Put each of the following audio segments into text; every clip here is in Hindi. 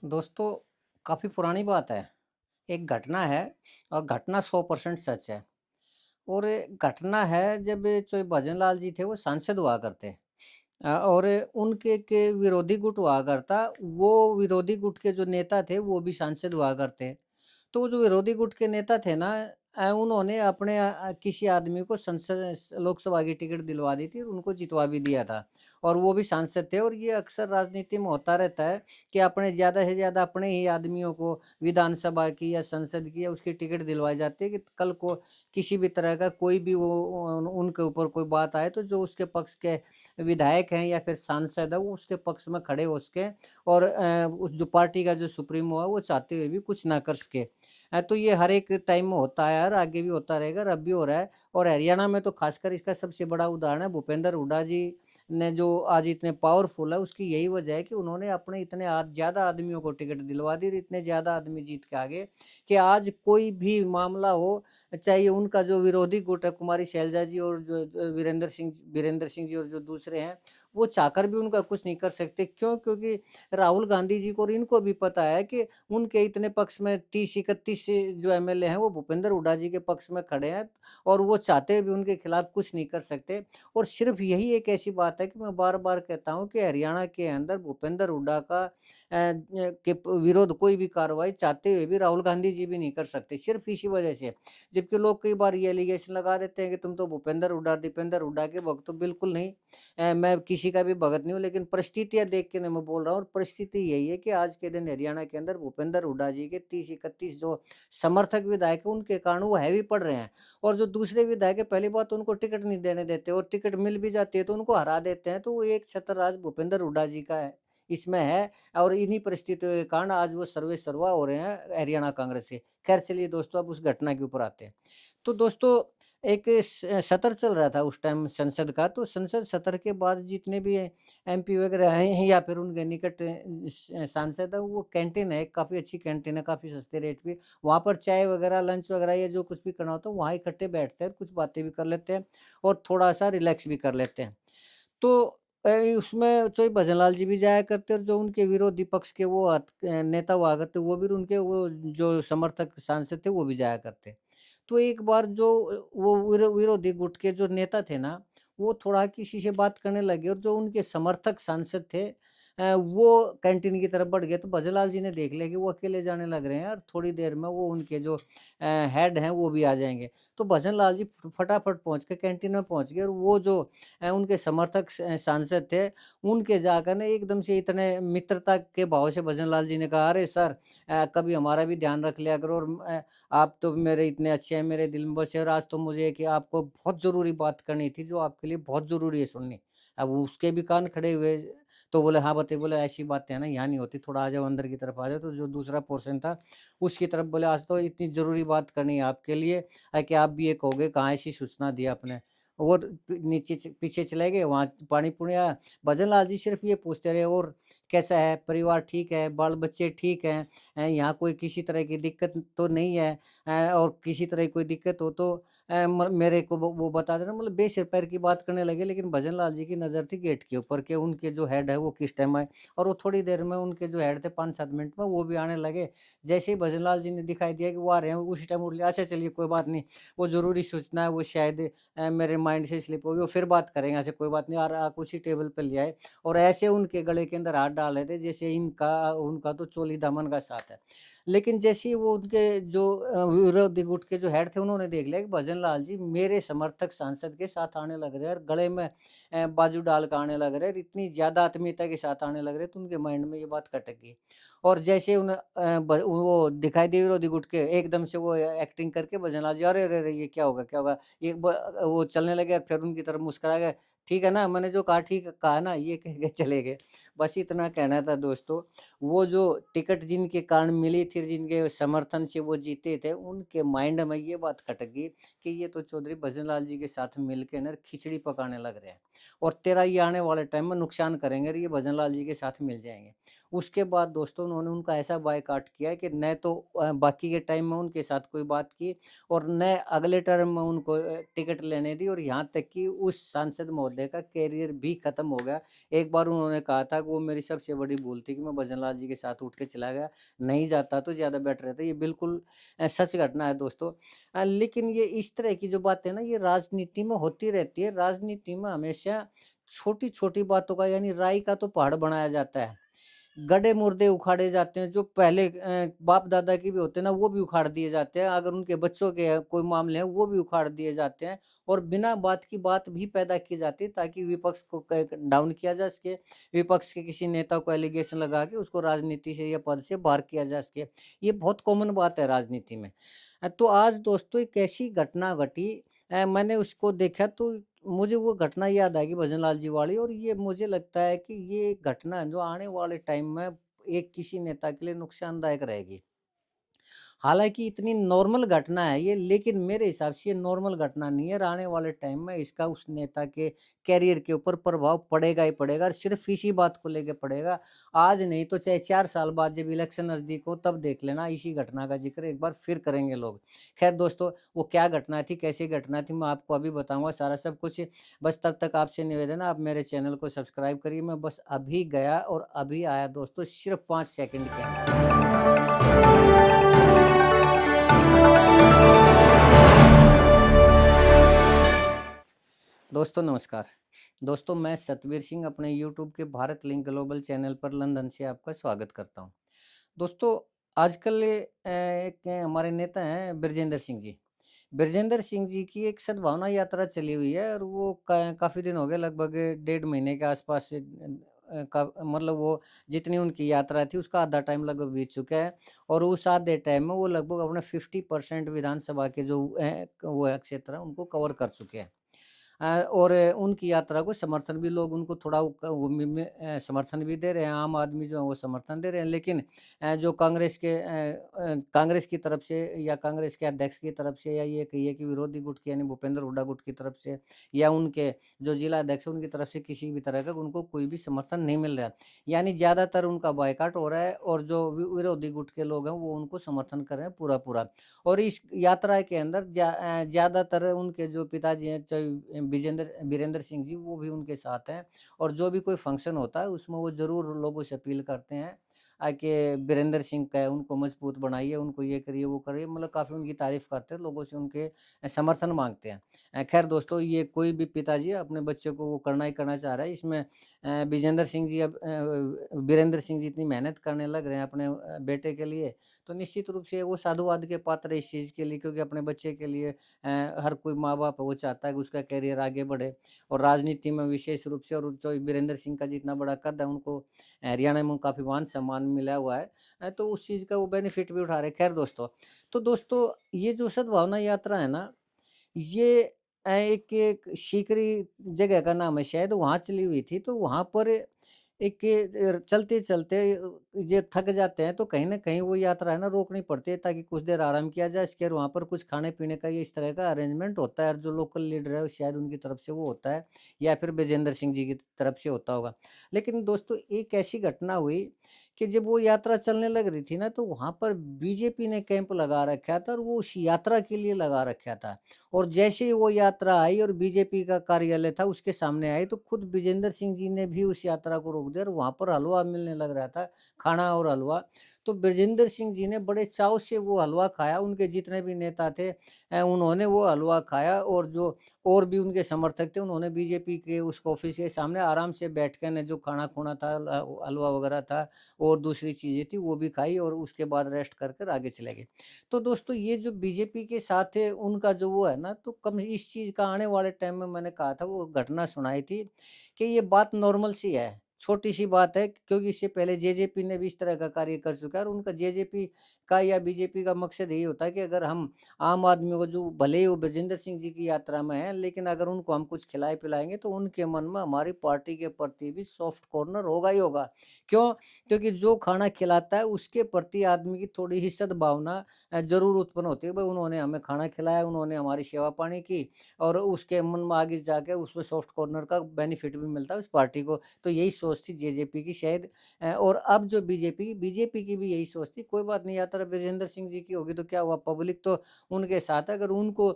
दोस्तों, काफ़ी पुरानी बात है। एक घटना है और घटना 100% सच है। और ये घटना है जब जो भजन लाल जी थे वो सांसद हुआ करते। और उनके के विरोधी गुट हुआ करता, वो विरोधी गुट के जो नेता थे वो भी सांसद हुआ करते। तो वो जो विरोधी गुट के नेता थे ना, उन्होंने अपने किसी आदमी को संसद लोकसभा की टिकट दिलवा दी थी, उनको जितवा भी दिया था और वो भी सांसद थे। और ये अक्सर राजनीति में होता रहता है कि अपने ज़्यादा से ज़्यादा अपने ही आदमियों को विधानसभा की या संसद की या उसकी टिकट दिलवाई जाती है कि कल को किसी भी तरह का कोई भी वो उनके ऊपर कोई बात आए तो जो उसके पक्ष के विधायक हैं या फिर सांसद है वो उसके पक्ष में खड़े हो सके और उस जो पार्टी का जो सुप्रीमो है वो चाहते हुए भी कुछ ना कर सके। तो ये हर एक टाइम में होता है और आगे भी होता रहेगा और अब भी हो रहा है। और हरियाणा में तो खासकर इसका सबसे बड़ा उदाहरण है भूपेंद्र हुड्डा जी ने जो आज इतने पावरफुल है, उसकी यही वजह है कि उन्होंने अपने इतने ज़्यादा आदमियों को टिकट दिलवा दी और इतने ज़्यादा आदमी जीत के आ गए कि आज कोई भी मामला हो, चाहे उनका जो विरोधी गुट है कुमारी शैलजा जी और जो वीरेंद्र सिंह जी और जो दूसरे हैं, वो चाहकर भी उनका कुछ नहीं कर सकते। क्यों? क्योंकि राहुल गांधी जी को और इनको भी पता है कि उनके इतने पक्ष में 30-31 जो एमएलए हैं वो भूपेंद्र हुड्डा जी के पक्ष में खड़े हैं और वो चाहते हुए भी उनके खिलाफ कुछ नहीं कर सकते। और सिर्फ यही एक ऐसी बात है कि मैं बार-बार कहता हूँ कि हरियाणा के अंदर भूपेंद्र हुड्डा का के विरोध कोई भी कार्रवाई चाहते हुए भी राहुल गांधी जी भी नहीं कर सकते, सिर्फ इसी वजह से। जबकि लोग कई बार ये एलिगेशन लगा देते हैं कि तुम तो भूपेंद्र हुड्डा, दीपेंद्र हुड्डा के भक्त हो, बिल्कुल नहीं। मैं किसी का भी भगत नहीं हूँ, लेकिन परिस्थितियाँ देख के ना मैं बोल रहा हूँ और परिस्थिति यही है कि आज के दिन हरियाणा के अंदर भूपेंद्र हुड्डा जी के 30-31 जो समर्थक विधायक हैं, उनके कारण वो हैवी पड़ रहे हैं। और जो दूसरे विधायक हैं, पहली बात तो उनको टिकट नहीं देने देते और टिकट मिल भी जाती है तो उनको हरा देते हैं, तो वो एक छत्रराज भूपेंद्र हुड्डा जी का है, इसमें है। और इन्हीं परिस्थितियों के कारण आज वो सर्वे-सर्वा हो रहे हैं हरियाणा कांग्रेस के। खैर चलिए दोस्तों, अब उस घटना के ऊपर आते हैं। तो दोस्तों, एक सत्र चल रहा था उस टाइम संसद का, तो संसद सत्र के बाद जितने भी एमपी वगैरह आए हैं या फिर उनके निकट सांसद है, वो कैंटीन है, काफ़ी अच्छी कैंटीन है, काफ़ी सस्ते रेट पे। वहाँ पर चाय वगैरह, लंच वगैरह या जो कुछ भी करना होता है, वहाँ इकट्ठे बैठते हैं, कुछ बातें भी कर लेते हैं और थोड़ा-सा रिलैक्स भी कर लेते हैं। तो उसमें तो भजन लाल जी भी जाया करते और जो उनके विरोधी पक्ष के वो नेता हुआ करते, वो भी उनके वो जो समर्थक सांसद थे, वो भी जाया करते। तो एक बार जो वो विरोधी गुट के जो नेता थे ना, वो थोड़ा किसी से बात करने लगे और जो उनके समर्थक सांसद थे, वो कैंटीन की तरफ बढ़ गए। तो भजन लाल जी ने देख लिया कि वो अकेले जाने लग रहे हैं और थोड़ी देर में वो उनके जो हेड हैं, वो भी आ जाएँगे। तो भजन लाल जी फटाफट पहुँच के कैंटीन में पहुँच गए और वो जो उनके समर्थक सांसद थे, उनके जाकर ना एकदम से इतने मित्रता के भाव से भजन लाल जी ने कहा, "अरे सर, कभी हमारा भी ध्यान रख लिया करो और आप तो मेरे इतने अच्छे हैं, मेरे दिल में बसे और आज तो मुझे कि आपको बहुत ज़रूरी बात करनी थी, जो आपके लिए बहुत ज़रूरी है सुननी।" अब उसके भी कान खड़े हुए, तो बोले, "हाँ, बताइए।" बोले, "ऐसी बातें हैं ना, यहाँ नहीं होती, थोड़ा आ जाओ, अंदर की तरफ आ जाओ।" तो जो दूसरा पोर्शन था, उसकी तरफ बोले, "आज तो इतनी ज़रूरी बात करनी है आपके लिए कि आप भी ये कहोगे कहाँ ऐसी सूचना दी आपने।" और नीचे पीछे चले गए, वहाँ पानी-पुरी आया। भजन लाल जी सिर्फ़ ये पूछते रहे, "और कैसा है? परिवार ठीक है? बाल-बच्चे ठीक हैं? यहाँ कोई किसी तरह की दिक्कत तो नहीं है? और किसी तरह की कोई दिक्कत हो तो म मेरे को वो बता देना।" मतलब बेसिर-पैर की बात करने लगे, लेकिन भजन लाल जी की नज़र थी गेट के ऊपर कि उनके जो हेड है वो किस टाइम आए। और वो थोड़ी देर में उनके जो हेड थे 5-7 मिनट में वो भी आने लगे। जैसे ही भजन लाल जी ने दिखाई दिया कि वो आ रहे हैं, उसी टाइम उठ लिया, "अच्छा चलिए कोई बात नहीं, वो ज़रूरी सूचना है, वो शायद मेरे माइंड से स्लिप हो गई, वो फिर बात करेंगे, अच्छा कोई बात नहीं।" और उसी टेबल पे ले आए और ऐसे उनके गले के अंदर हाथ डाल रहे थे जैसे इनका उनका तो चोली दामन का साथ है। लेकिन जैसे ही वो उनके जो विरोधी गुट के जो हेड थे, उन्होंने देख लिया कि भजन लाल जी मेरे समर्थक सांसद के साथ आने लग रहे हैं और गले में बाजू डाल के आने लग रहे हैं, इतनी ज़्यादा आत्मीयता के साथ आने लग रहे हैं, तो उनके माइंड में ये बात खटक गई। और जैसे उन्हें वो दिखाई दी विरोधी गुट के, एकदम से वो एक्टिंग करके भजन लाल जी, "अरे, अरे, अरे! ये क्या होगा, क्या होगा?" वो चलने लगे और फिर उनकी तरफ मुस्कुरा के, "ठीक है ना? मैंने जो कहा ठीक कहा ना?" ये कह के चले गए। बस इतना कहना था दोस्तों। वो जो टिकट जिनके कारण मिली थी, जिनके समर्थन से वो जीते थे, उनके माइंड में ये बात खटक गई कि ये तो चौधरी भजन लाल जी के साथ मिलके ना खिचड़ी पकाने लग रहे हैं और तेरा ये आने वाले टाइम में नुकसान करेंगे और ये भजन लाल जी के साथ मिल जाएँगे। उसके बाद दोस्तों उन्होंने उनका ऐसा बायकॉट किया कि न तो बाकी के टाइम में उनके साथ कोई बात की और न अगले टर्म में उनको टिकट लेने दी और यहाँ तक कि उस सांसद महोदय का करियर भी खत्म हो गया। एक बार उन्होंने कहा था कि वो मेरी सबसे बड़ी भूल थी कि मैं भजन लाल जी के साथ उठ के चला गया, नहीं जाता तो ज़्यादा बेटर रहता। ये बिल्कुल सच घटना है दोस्तों। लेकिन ये इस तरह की जो बातें ना ये राजनीति में होती रहती है। राजनीति में हमेशा छोटी-छोटी बातों का यानी राई का तो पहाड़ बनाया जाता है। गड्ढे-मुर्दे उखाड़े जाते हैं जो पहले बाप-दादा के भी होते हैं ना वो भी उखाड़ दिए जाते हैं। अगर उनके बच्चों के कोई मामले हैं वो भी उखाड़ दिए जाते हैं और बिना बात की बात भी पैदा की जाती है ताकि विपक्ष को क डाउन किया जा सके। विपक्ष के किसी नेता को एलिगेशन लगा के उसको राजनीति से या पद से बाहर किया जा सके। ये बहुत कॉमन बात है राजनीति में। तो आज दोस्तों एक ऐसी घटना घटी मैंने उसको देखा तो मुझे वो घटना याद आ गई भजन लाल जी वाली और ये मुझे लगता है कि ये घटना जो आने वाले टाइम में एक किसी नेता के लिए नुकसानदायक रहेगी। हालाँकि इतनी नॉर्मल घटना है ये, लेकिन मेरे हिसाब से ये नॉर्मल घटना नहीं है और आने वाले टाइम में इसका उस नेता के करियर के ऊपर प्रभाव पड़ेगा ही पड़ेगा और सिर्फ़ इसी बात को लेके पड़ेगा। आज नहीं तो चाहे 4 साल बाद जब इलेक्शन नज़दीक हो तब देख लेना इसी घटना का ज़िक्र एक बार फिर करेंगे लोग। ख़ैर दोस्तों, वो क्या घटना थी, कैसी घटना थी मैं आपको अभी बताऊँगा सारा सब कुछ। बस तब तक आपसे निवेदन है आप मेरे चैनल को सब्सक्राइब करिए। मैं बस अभी गया और अभी आया दोस्तों सिर्फ़ 5 सेकंड के अंदर। दोस्तों नमस्कार। दोस्तों मैं सतवीर सिंह अपने यूट्यूब के भारत लिंक ग्लोबल चैनल पर लंदन से आपका स्वागत करता हूँ। दोस्तों आजकल एक हमारे नेता हैं बिरजेंद्र सिंह जी। बिरजेंद्र सिंह जी की एक सद्भावना यात्रा चली हुई है और वो काफ़ी दिन हो गए लगभग डेढ़ महीने के आसपास से का मतलब वो जितनी उनकी यात्रा थी उसका आधा टाइम लगभग बीत चुका है और उस आधे टाइम में वो लगभग अपने 50% विधानसभा के जो वो है क्षेत्र है उनको कवर कर चुके हैं। और उनकी यात्रा को समर्थन भी लोग उनको थोड़ा वो समर्थन भी दे रहे हैं, आम आदमी जो है वो समर्थन दे रहे हैं। लेकिन जो कांग्रेस की तरफ से या कांग्रेस के अध्यक्ष की तरफ से या ये कहिए कि विरोधी गुट की यानी भूपेंद्र हुड्डा गुट की तरफ से या उनके जो जिला अध्यक्ष हैं उनकी तरफ से किसी भी तरह का उनको कोई भी समर्थन नहीं मिल रहा है। यानी ज़्यादातर उनका बायकॉट हो रहा है और जो विरोधी गुट के लोग हैं वो उनको समर्थन कर रहे हैं पूरा-पूरा। और इस यात्रा के अंदर ज़्यादातर उनके जो पिताजी हैं, चाहे बीरेंद्र सिंह जी, वो भी उनके साथ हैं और जो भी कोई फ़ंक्शन होता है, उसमें वो ज़रूर लोगों से अपील करते हैं कि बीरेंद्र सिंह का है, उनको मजबूत बनाइए, उनको ये करिए, वो करिए, मतलब काफ़ी उनकी तारीफ़ करते हैं, लोगों से उनके समर्थन माँगते हैं। ख़ैर दोस्तों, ये कोई भी पिताजी अपने बच्चे को वो करना ही करना चाह रहा है, इसमें विजेंद्र सिंह जी अब बीरेंद्र सिंह जी इतनी मेहनत करने लग रहे हैं अपने बेटे के लिए, तो निश्चित रूप से वो साधुवाद के पात्र है इस चीज़ के लिए क्योंकि अपने बच्चे के लिए हर कोई माँ-बाप वो चाहता है कि उसका करियर आगे बढ़े और राजनीति में विशेष रूप से और जो वीरेंद्र सिंह का जितना बड़ा कद है उनको हरियाणा में काफ़ी मान-सम्मान मिला हुआ है। तो उस चीज़ का वो बेनिफिट भी उठा रहे हैं। खैर दोस्तों, तो दोस्तों ये जो सद्भावना यात्रा है ना, ये एक एक सीकरी जगह का नाम है शायद वहाँ चली हुई थी, तो वहाँ पर एक चलते-चलते ये थक जाते हैं तो कहीं न कहीं वो यात्रा है ना रोकनी पड़ती है ताकि कुछ देर आराम किया जाए। इसके वहाँ पर कुछ खाने-पीने का ये इस तरह का अरेंजमेंट होता है और जो लोकल लीडर है शायद उनकी तरफ से वो होता है या फिर विजेंद्र सिंह जी की तरफ से होता होगा। लेकिन दोस्तों एक ऐसी घटना हुई कि जब वो यात्रा चलने लग रही थी ना तो वहाँ पर बीजेपी ने कैंप लगा रखा था और वो उस यात्रा के लिए लगा रखा था। और जैसे ही वो यात्रा आई और बीजेपी का कार्यालय था उसके सामने आई तो खुद विजेंद्र सिंह जी ने भी उस यात्रा को रोक दिया और वहाँ पर हलवा मिलने लग रहा था, खाना और हलवा। तो विजेंद्र सिंह जी ने बड़े चाव से वो हलवा खाया, उनके जितने भी नेता थे उन्होंने वो हलवा खाया और जो और भी उनके समर्थक थे उन्होंने बीजेपी के उस ऑफिस के सामने आराम से बैठ के न जो खाना-खूना था हलवा वगैरह था और दूसरी चीज़ें थी वो भी खाई और उसके बाद रेस्ट कर कर आगे चले गए। तो दोस्तों ये जो बीजेपी के साथ है उनका जो वो है ना तो कम इस चीज़ का आने वाले टाइम में मैंने कहा था वो घटना सुनाई थी कि ये बात नॉर्मल सी है, छोटी-सी बात है क्योंकि इससे पहले जेजेपी ने भी इस तरह का कार्य कर चुका है और उनका जेजेपी का या बीजेपी का मकसद यही होता है कि अगर हम आम आदमी को जो भले ही वो ब्रजेंद्र सिंह जी की यात्रा में हैं, लेकिन अगर उनको हम कुछ खिलाए-पिलाएँगे तो उनके मन में हमारी पार्टी के प्रति भी सॉफ्ट कॉर्नर होगा ही होगा। क्यों? क्योंकि जो खाना खिलाता है उसके प्रति आदमी की थोड़ी ही सद्भावना ज़रूर उत्पन्न होती है। भाई उन्होंने हमें खाना खिलाया, उन्होंने हमारी सेवा-पानी की और उसके मन में आगे जाके उसमें सॉफ्ट कॉर्नर का बेनिफिट भी मिलता है उस पार्टी को। तो यही सोच थी जेजेपी की शायद, और अब जो बीजेपी की भी यही सोच थी। कोई बात नहीं, यात्रा ब्रजेंद्र सिंह जी की होगी तो क्या हुआ, पब्लिक तो उनके साथ है। अगर उनको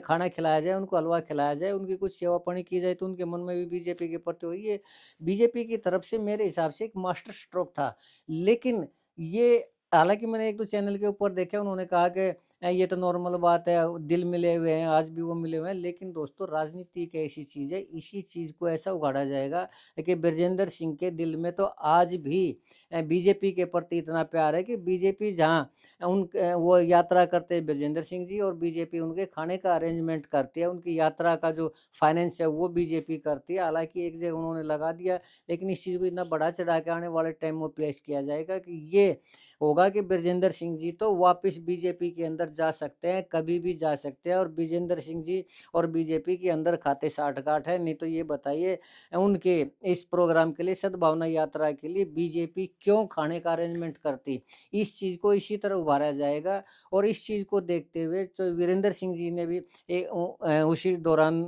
खाना खिलाया जाए, उनको हलवा खिलाया जाए, उनकी कुछ सेवा-पानी की जाए तो उनके मन में भी बीजेपी के प्रति हो, ये बीजेपी की तरफ से मेरे हिसाब से एक मास्टर स्ट्रोक था। लेकिन ये, हालाँकि मैंने 1-2 चैनल के ऊपर देखा, उन्होंने कहा कि ये तो नॉर्मल बात है, दिल मिले हुए हैं, आज भी वो मिले हुए हैं। लेकिन दोस्तों, राजनीति एक ऐसी चीज़ है, इसी चीज़ को ऐसा उगाड़ा जाएगा कि बृजेंद्र सिंह के दिल में तो आज भी बीजेपी के प्रति इतना प्यार है कि बीजेपी जहाँ वो यात्रा करते हैं बृजेंद्र सिंह जी, और बीजेपी उनके खाने का अरेंजमेंट करती है, उनकी यात्रा का जो फाइनेंस है वो बीजेपी करती है। हालाँकि एक जगह उन्होंने लगा दिया, लेकिन इस चीज़ को इतना बढ़ा-चढ़ा के आने वाले टाइम में पेश किया जाएगा कि ये होगा कि बृजेंद्र सिंह जी तो वापस बीजेपी के अंदर जा सकते हैं, कभी भी जा सकते हैं, और बृजेंद्र सिंह जी और बीजेपी के अंदर खाते साठ-गाँठ है। नहीं तो ये बताइए, उनके इस प्रोग्राम के लिए, सद्भावना यात्रा के लिए बीजेपी क्यों खाने का अरेंजमेंट करती? इस चीज़ को इसी तरह उभारा जाएगा, और इस चीज़ को देखते हुए जो वीरेंद्र सिंह जी ने भी उसी दौरान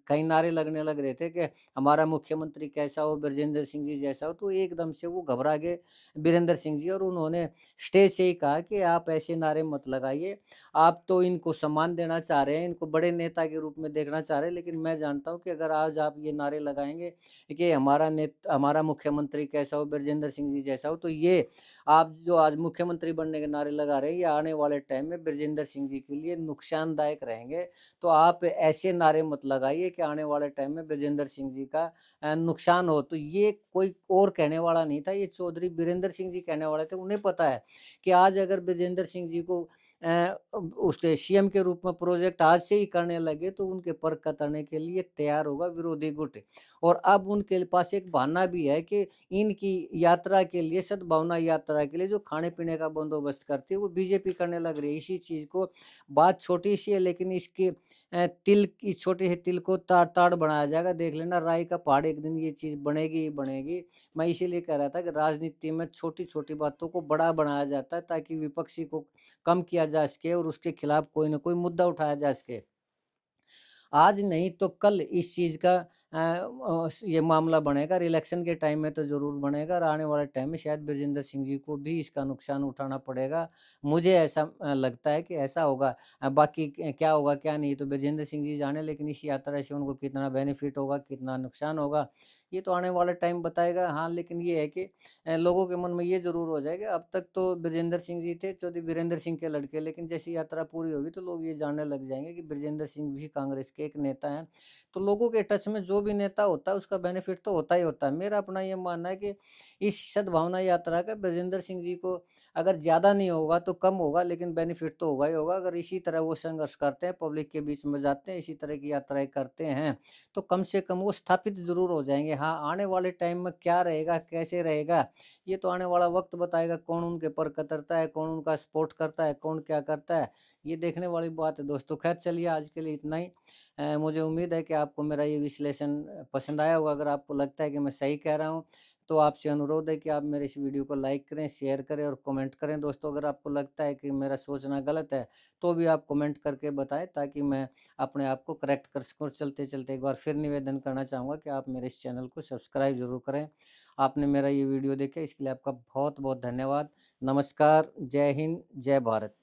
कई नारे लगने लग रहे थे कि हमारा मुख्यमंत्री कैसा हो, बृजेंद्र सिंह जी जैसा हो, तो एकदम से वो घबरा गए वीरेंद्र सिंह जी, और उन्होंने स्टेज से ही कहा कि आप ऐसे नारे मत लगाइए, आप तो इनको सम्मान देना चाह रहे हैं, इनको बड़े नेता के रूप में देखना चाह रहे हैं, लेकिन मैं जानता हूँ कि अगर आज आप ये नारे लगाएँगे कि हमारा मुख्यमंत्री कैसा हो, बृजेंद्र सिंह जी जैसा हो, तो ये आप जो आज मुख्यमंत्री बनने के नारे लगा रहे हैं, ये आने वाले टाइम में बृजेंद्र सिंह जी के लिए नुकसानदायक रहेंगे। तो आप ऐसे नारे मत लगाइए कि आने वाले टाइम में बृजेंद्र सिंह जी का नुकसान हो। तो ये कोई और कहने वाला नहीं था, ये चौधरी बीरेंद्र सिंह जी कहने वाले थे। उन्हें पता है कि आज अगर बृजेंद्र सिंह जी को उसके सीएम के रूप में प्रोजेक्ट आज से ही करने लगे, तो उनके पर कतरने के लिए तैयार होगा विरोधी गुट। और अब उनके पास एक बहाना भी है कि इनकी यात्रा के लिए, सद्भावना यात्रा के लिए जो खाने-पीने का बंदोबस्त करती है, वो बीजेपी करने लग रही है। इसी चीज़ को, बात छोटी-सी है लेकिन इसके तिल की, छोटे से तिल को ताड़-ताड़ बनाया जाएगा। देख लेना, राई का पहाड़ एक दिन ये चीज़ बनेगी ही बनेगी। मैं इसीलिए कह रहा था कि राजनीति में छोटी-छोटी बातों को बड़ा बनाया जाता है, ताकि विपक्षी को कम किया जा सके और उसके खिलाफ कोई न कोई मुद्दा उठाया जा सके। आज नहीं तो कल इस चीज़ का ये मामला बनेगा, और इलेक्शन के टाइम में तो ज़रूर बनेगा, और आने वाले टाइम में शायद बृजेंद्र सिंह जी को भी इसका नुकसान उठाना पड़ेगा। मुझे ऐसा लगता है कि ऐसा होगा। बाकी क्या होगा क्या नहीं तो बृजेंद्र सिंह जी जाने, लेकिन इस यात्रा से उनको कितना बेनिफिट होगा, कितना नुकसान होगा, ये तो आने वाला टाइम बताएगा। हाँ, लेकिन ये है कि लोगों के मन में ये ज़रूर हो जाएगा, अब तक तो बृजेंद्र सिंह जी थे, चौधरी वीरेंद्र सिंह के लड़के, लेकिन जैसे यात्रा पूरी होगी तो लोग ये जानने लग जाएँगे कि बृजेंद्र सिंह भी कांग्रेस के एक नेता हैं। तो लोगों के टच में जो भी नेता होता है, उसका बेनिफिट तो होता ही होता है। मेरा अपना ये मानना है कि इस सद्भावना यात्रा का बृजेंद्र सिंह जी को अगर ज़्यादा नहीं होगा तो कम होगा, लेकिन बेनिफिट तो होगा ही होगा। अगर इसी तरह वो संघर्ष करते हैं, पब्लिक के बीच में जाते हैं, इसी तरह की यात्राएँ करते हैं, तो कम से कम वो स्थापित ज़रूर हो जाएँगे। हाँ, आने वाले टाइम में क्या रहेगा, कैसे रहेगा, ये तो आने वाला वक़्त बताएगा। कौन उनके पर कतरता है, कौन उनका सपोर्ट करता है, कौन क्या करता है, ये देखने वाली बात है दोस्तों। ख़ैर चलिए, आज के लिए इतना ही। मुझे उम्मीद है कि आपको मेरा ये विश्लेषण पसंद आया होगा। अगर आपको लगता है कि मैं सही कह रहा हूँ, तो आपसे अनुरोध है कि आप मेरे इस वीडियो को लाइक करें, शेयर करें और कमेंट करें। दोस्तों, अगर आपको लगता है कि मेरा सोचना गलत है, तो भी आप कमेंट करके बताएँ, ताकि मैं अपने आप को करेक्ट कर सकूँ। चलते-चलते एक बार फिर निवेदन करना चाहूँगा कि आप मेरे इस चैनल को सब्सक्राइब ज़रूर करें। आपने मेरा ये वीडियो देखा, इसके लिए आपका बहुत-बहुत धन्यवाद। नमस्कार, जय हिंद, जय भारत।